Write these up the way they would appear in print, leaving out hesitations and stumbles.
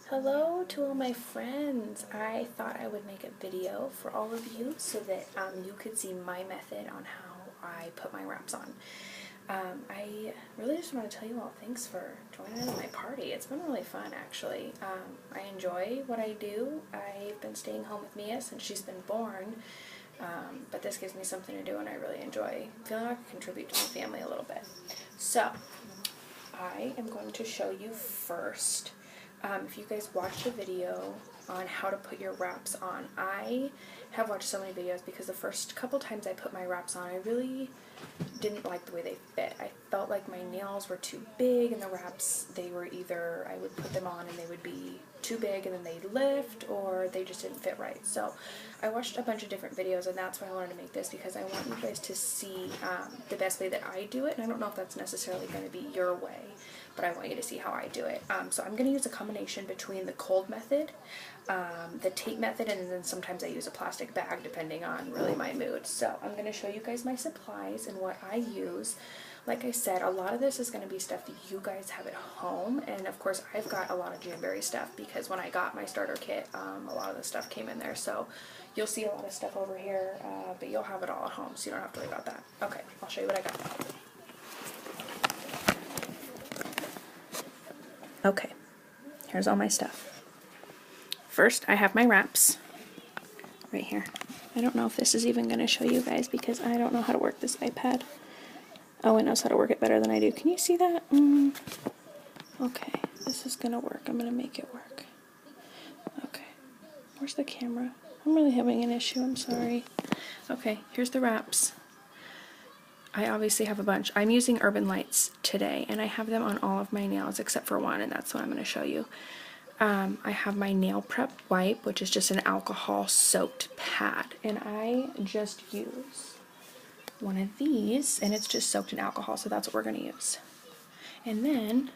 Hello to all my friends. I thought I would make a video for all of you so that you could see my method on how I put my wraps on. I really just want to tell you all thanks for joining in on my party. It's been really fun actually. I enjoy what I do. I've been staying home with Mia since she's been born, but this gives me something to do and I really enjoy feeling like I can contribute to my family a little bit. So I am going to show you first. If you guys watched a video on how to put your wraps on, I have watched so many videos because the first couple times I put my wraps on, I really didn't like the way they fit. I felt like my nails were too big and the wraps, they were either, I would put them on and they would be too big and then they'd lift, or they just didn't fit right. So I watched a bunch of different videos and that's why I wanted to make this, because I want you guys to see the best way that I do it, and I don't know if that's necessarily going to be your way, but I want you to see how I do it. So I'm going to use a combination between the cold method, the tape method, and then sometimes I use a plastic bag depending on really my mood. So I'm going to show you guys my supplies and what I use. Like I said, a lot of this is going to be stuff that you guys have at home, and of course I've got a lot of jamberry stuff because when I got my starter kit, a lot of the stuff came in there, so you'll see a lot of stuff over here, but you'll have it all at home, so you don't have to worry about that. Okay, I'll show you what I got. Okay, here's all my stuff. First, I have my wraps right here. I don't know if this is even going to show you guys because I don't know how to work this iPad. Oh, it knows how to work it better than I do. Can you see that? Okay, this is going to work. I'm going to make it work. Okay, where's the camera? I'm really having an issue. I'm sorry. Okay, here's the wraps. I obviously have a bunch. I'm using Urban Lights today, and I have them on all of my nails except for one, and that's what I'm going to show you. I have my nail prep wipe, which is just an alcohol soaked pad, and I just use one of these, and it's just soaked in alcohol, so that's what we're going to use. And then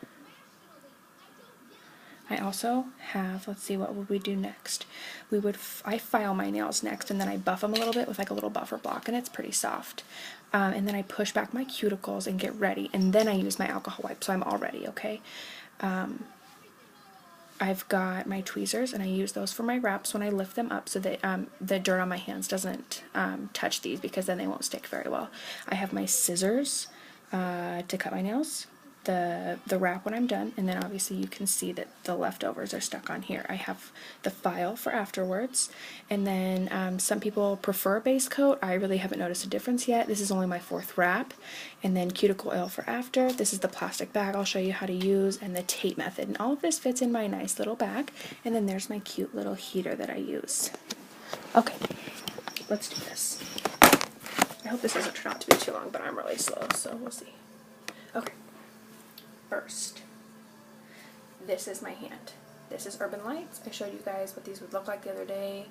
I also have, let's see, what would we do next? I file my nails next, and then I buff them a little bit with like a little buffer block, and it's pretty soft. And then I push back my cuticles and get ready, and then I use my alcohol wipe, so I'm all ready, okay? I've got my tweezers, and I use those for my wraps when I lift them up so that the dirt on my hands doesn't touch these, because then they won't stick very well. I have my scissors to cut my nails, the wrap when I'm done, and then obviously you can see that the leftovers are stuck on here. I have the file for afterwards, and then some people prefer a base coat. I really haven't noticed a difference yet. This is only my 4th wrap. And then cuticle oil for after. This is the plastic bag I'll show you how to use, and the tape method, and all of this fits in my nice little bag. And then there's my cute little heater that I use. Okay, let's do this. I hope this doesn't turn out to be too long, but I'm really slow, so we'll see. Okay. First, this is my hand. This is Urban Lights. I showed you guys what these would look like the other day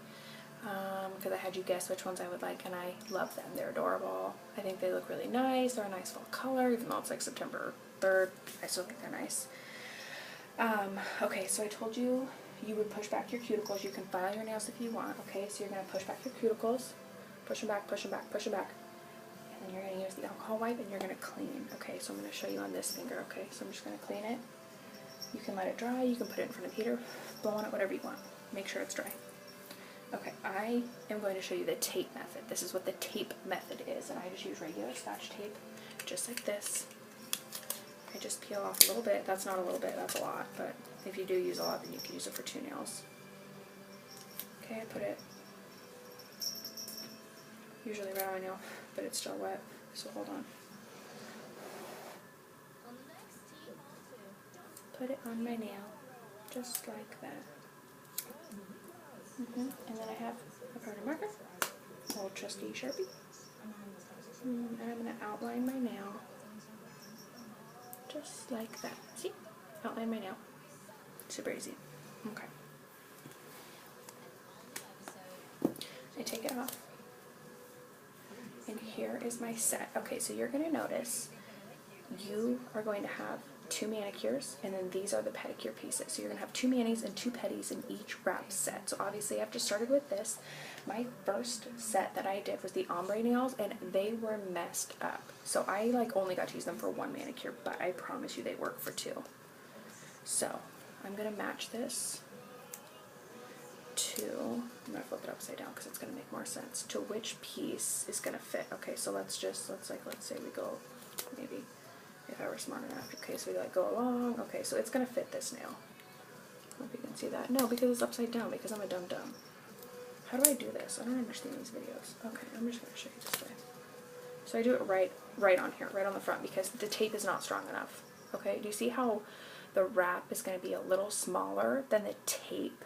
because I had you guess which ones I would like, and I love them. They're adorable. I think they look really nice. They're a nice fall color, even though it's like September 3rd. I still think they're nice. Okay, so I told you you would push back your cuticles. You can file your nails if you want. Okay, so you're going to push back your cuticles. Push them back, push them back, push them back. And you're going to use the alcohol wipe and you're going to clean. Okay, so I'm going to show you on this finger. Okay, so I'm just going to clean it. You can let it dry, you can put it in front of the heater, blow on it, whatever you want. Make sure it's dry. Okay, I am going to show you the tape method. This is what the tape method is, and I just use regular Scotch tape, just like this. I just peel off a little bit. That's not a little bit, that's a lot, but if you do use a lot, then you can use it for 2 nails. Okay, I put it usually right on my nail, but it's still wet, so hold on. Put it on my nail, just like that. And then I have a permanent marker, old trusty Sharpie, and I'm going to outline my nail, just like that. See? Outline my nail. Super easy. Okay. I take it off. And here is my set. Okay, so you're going to notice you are going to have 2 manicures, and then these are the pedicure pieces. So you're going to have 2 manis and 2 pedis in each wrap set. So obviously I've just started with this. My first set that I did was the ombre nails, and they were messed up. So I only got to use them for 1 manicure, but I promise you they work for 2. So I'm going to match this to, I'm gonna flip it upside down because it's gonna make more sense, to which piece is gonna fit. Okay, so let's say we go, maybe, if I were smart enough, okay, so we like go along, okay, so it's gonna fit this nail. I hope you can see that. No, because it's upside down, because I'm a dum-dum. How do I do this? I don't understand these videos. Okay, I'm just gonna show you this way. So I do it right on here, right on the front, because the tape is not strong enough. Okay, do you see how the wrap is going to be a little smaller than the tape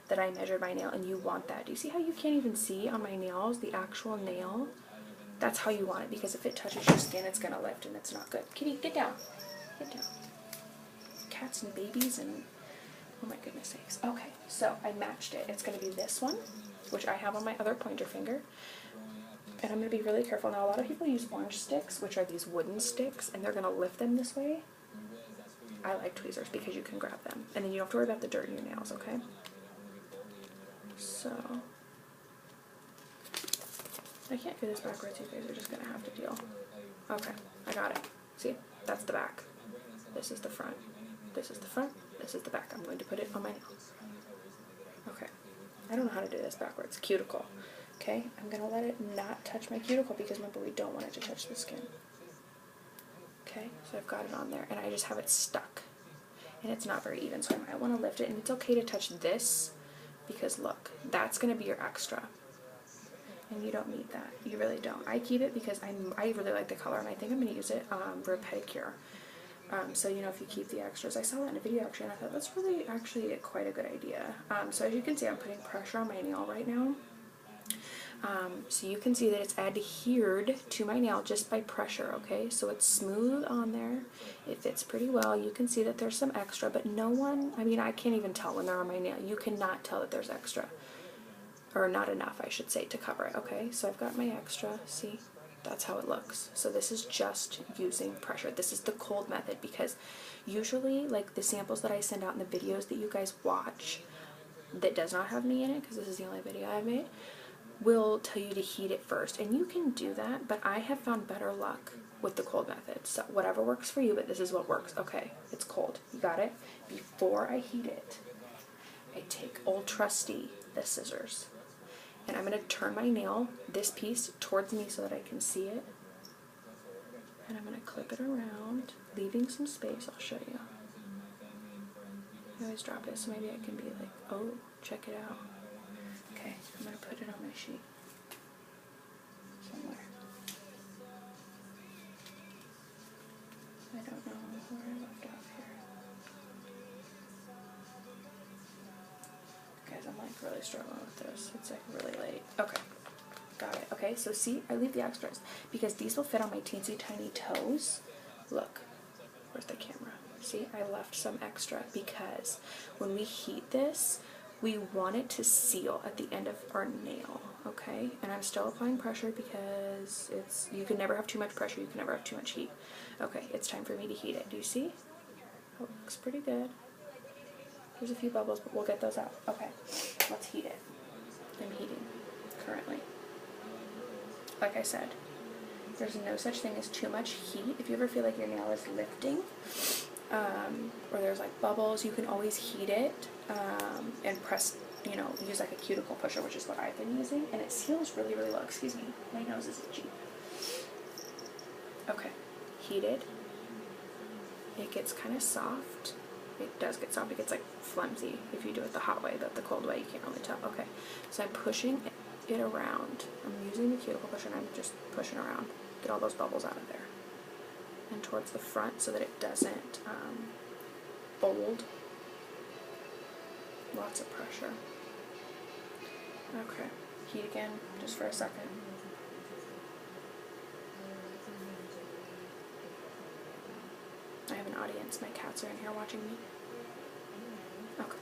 that I measured my nail, and you want that. Do you see how you can't even see on my nails the actual nail? That's how you want it, because if it touches your skin, it's going to lift, and it's not good. Kitty, get down. Get down. Cats and babies and... oh my goodness sakes. Okay, so I matched it. It's going to be this one, which I have on my other pointer finger. And I'm going to be really careful. Now, a lot of people use orange sticks, which are these wooden sticks, and they're going to lift them this way. I like tweezers because you can grab them. And then you don't have to worry about the dirt in your nails, okay? So, I can't do this backwards. You guys are just going to have to deal. Okay, I got it. See? That's the back. This is the front. This is the front. This is the back. I'm going to put it on my nail. Okay. I don't know how to do this backwards. Cuticle. Okay, I'm going to let it not touch my cuticle because remember, we don't want it to touch the skin. Okay, so I've got it on there and I just have it stuck. And it's not very even, so I might want to lift it. And it's okay to touch this because look, that's going to be your extra. And you don't need that. You really don't. I keep it because I really like the color and I think I'm going to use it for a pedicure. So, you know, if you keep the extras. I saw that in a video actually and I thought that's really actually quite a good idea. So as you can see, I'm putting pressure on my nail right now. So you can see that it's adhered to my nail just by pressure, okay? So it's smooth on there. It fits pretty well. You can see that there's some extra, but no one, I mean, I can't even tell when they're on my nail. You cannot tell that there's extra. Or not enough, I should say, to cover it, okay? So I've got my extra, see? That's how it looks. So this is just using pressure. This is the cold method because usually, like the samples that I send out in the videos that you guys watch that does not have me in it, because this is the only video I've made, will tell you to heat it first, and you can do that, but I have found better luck with the cold method. So whatever works for you, but this is what works. Okay, it's cold. You got it? Before I heat it, I take old trusty, the scissors, and I'm going to turn my nail, this piece, towards me so that I can see it, and I'm going to clip it around, leaving some space. I'll show you. I always drop it, so maybe I can be like, oh, check it out. Okay, I'm going to put it on my sheet somewhere. I don't know where I left off here. Guys, I'm like really struggling with this. It's like really late. Okay, got it. Okay, so see, I leave the extras because these will fit on my teensy tiny toes. Look, where's the camera? See, I left some extra because when we heat this, we want it to seal at the end of our nail, okay? And I'm still applying pressure because you can never have too much pressure, you can never have too much heat. Okay, it's time for me to heat it. Do you see? Oh, it looks pretty good. There's a few bubbles, but we'll get those out. Okay, let's heat it. I'm heating currently. Like I said, there's no such thing as too much heat. If you ever feel like your nail is lifting, or there's like bubbles, you can always heat it and press, you know, use like a cuticle pusher, which is what I've been using, and it seals really, really well. Excuse me, my nose is itchy. Okay, heated. It gets kind of soft. It does get soft. It gets like flimsy if you do it the hot way, but the cold way you can't really tell. Okay, so I'm pushing it around. I'm using the cuticle pusher and I'm just pushing around. Get all those bubbles out of there. And towards the front so that it doesn't fold. Lots of pressure. Okay, heat again just for a second. I have an audience. My cats are in here watching me. Okay,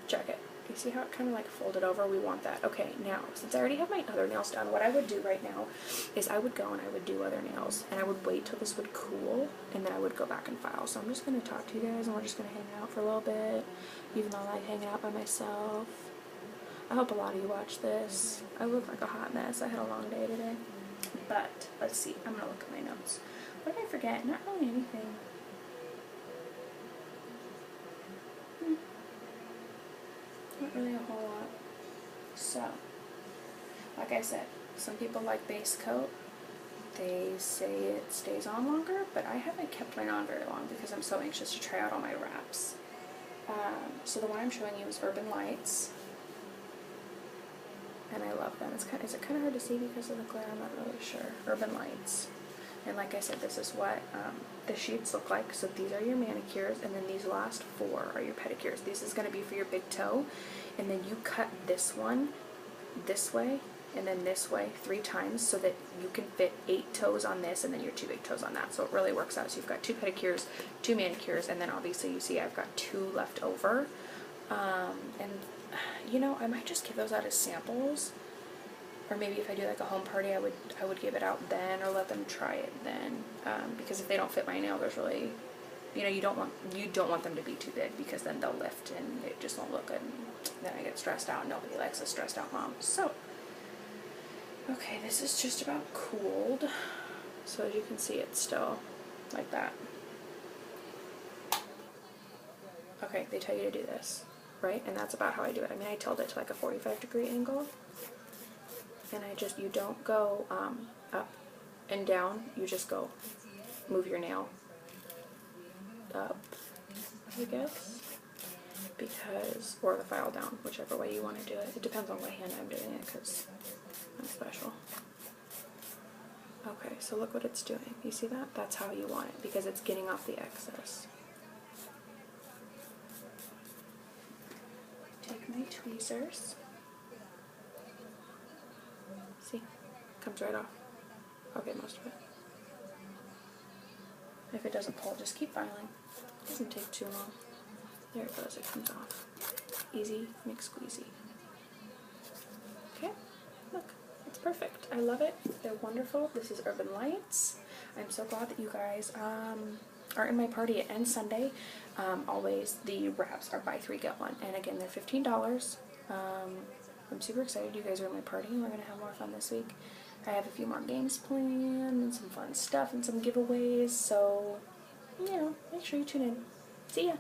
check it. Do you see how it kind of like folded over? We want that. Okay, now, since I already have my other nails done, what I would do right now is I would go and I would do other nails, and I would wait till this would cool, and then I would go back and file. So I'm just going to talk to you guys, and we're just going to hang out for a little bit, even though I like hanging out by myself. I hope a lot of you watch this. I look like a hot mess. I had a long day today. But, let's see. I'm going to look at my notes. What did I forget? Not really anything. Not really a whole lot. So, like I said, some people like base coat. They say it stays on longer, but I haven't kept mine on very long because I'm so anxious to try out all my wraps. So the one I'm showing you is Urban Lights, and I love them. Is it kind of hard to see because of the glare? I'm not really sure. Urban Lights. And like I said, this is what the sheets look like. So these are your manicures, and then these last 4 are your pedicures. This is going to be for your big toe, and then you cut this one this way and then this way 3 times so that you can fit 8 toes on this and then your 2 big toes on that. So it really works out. So you've got 2 pedicures, 2 manicures, and then obviously you see I've got 2 left over. And you know, I might just give those out as samples. Or maybe if I do like a home party, I would give it out then, or let them try it then. Because if they don't fit my nail, there's really, you know, you don't want them to be too big because then they'll lift and it just won't look good. And then I get stressed out. Nobody likes a stressed out mom. So, okay, this is just about cooled. So as you can see, it's still like that. Okay, they tell you to do this, right? And that's about how I do it. I mean, I tilt it to like a 45-degree angle. And you don't go up and down, you just go, move your nail up, I guess, because, or the file down, whichever way you want to do it. It depends on what hand I'm doing it, because I'm special. Okay, so look what it's doing. You see that? That's how you want it, because it's getting off the excess. Take my tweezers. See? Comes right off. Okay, most of it. If it doesn't pull, just keep filing. It doesn't take too long. There it goes, it comes off. Easy, McSqueezy. Okay, look, it's perfect. I love it. They're wonderful. This is Urban Lights. I'm so glad that you guys are in my party. It ends Sunday. Always, the wraps are buy 3, get 1. And again, they're $15. I'm super excited you guys are in my party. We're going to have more fun this week. I have a few more games planned and some fun stuff and some giveaways. So, you know, make sure you tune in. See ya!